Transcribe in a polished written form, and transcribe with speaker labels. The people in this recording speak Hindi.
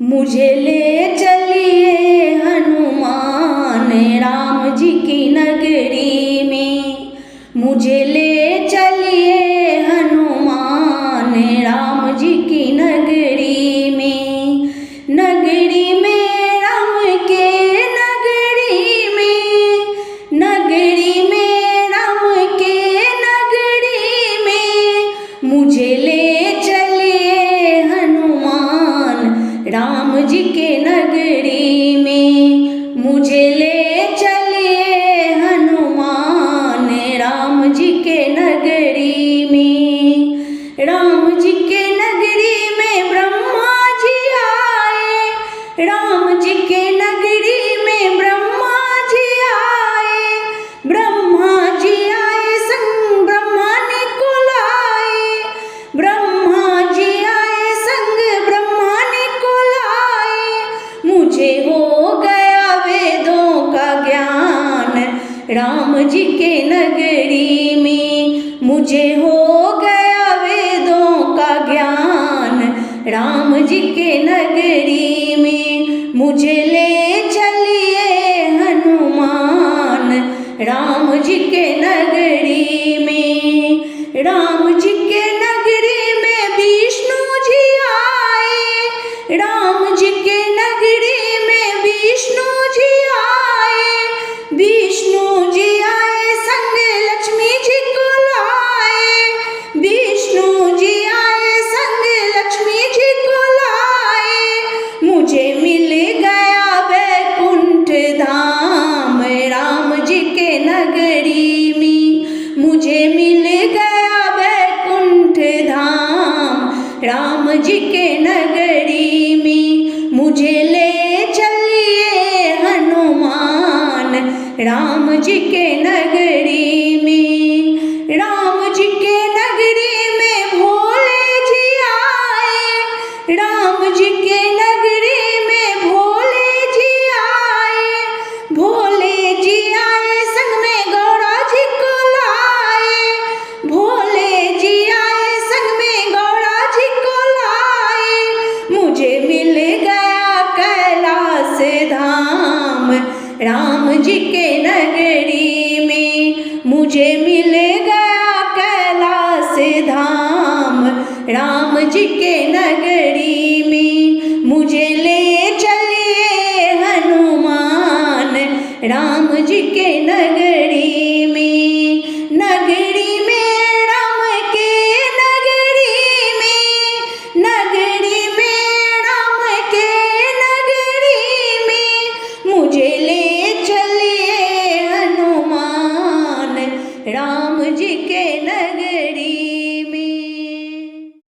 Speaker 1: मुझे ले चलिए हनुमान राम जी की नगरी में। मुझे ले चलिए हनुमान राम जी की नगरी में। नगरी में राम के नगरी में, नगरी में राम के नगरी में। मुझे ले चलिए हनुमान राम जी के नगरी में। मुझे ले चलिए हनुमान राम जी के नगरी में। राम जी के नगरी में ब्रह्मा जी आए। राम जी के नगरी में ब्रह्मा जी आए। ब्रह्मा जी आए संग ब्रह्मणि को लाए। ब्रह्मा जी आए संग ब्रह्मणि को लाए। मुझे हो गया वेदों का ज्ञान राम जी के नगरी में। मुझे हो गया वेदों का ज्ञान राम जी के नगरी में। मुझे ले चलिए हनुमान राम जी के नगरी में। राम जी के नगरी में विष्णु जी आए। राम जी के नगरी में विष्णु जी आए। विष्णु जी आए संग लक्ष्मी जी को लाए। विष्णु जी आए संग लक्ष्मी जी को लाए। मुझे मिल गया वैकुंठ धाम राम जी के नगरी में। मुझे मिल गया वैकुंठ धाम राम जी के नगरी में। मुझे ले चलिए हनुमान राम जी के नगरी में। राम जी के नगरी में भोले जी आए। राम जी के नगरी में भोले जी आए। भोले जी आए संग में गौरा जी को लाए। भोले जी आए संग में गौरा जी को लाए। मुझे मिल गया कैलाश धाम राम जी के नगरी में। मुझे मिल गया कैलाश धाम राम जी के नगरी में। मुझे ले चलिए हनुमान राम जी के नगरी में। नगरी में राम के नगरी में। नगरी में राम के नगरी में। मुझे ले चलिए हनुमान राम जी के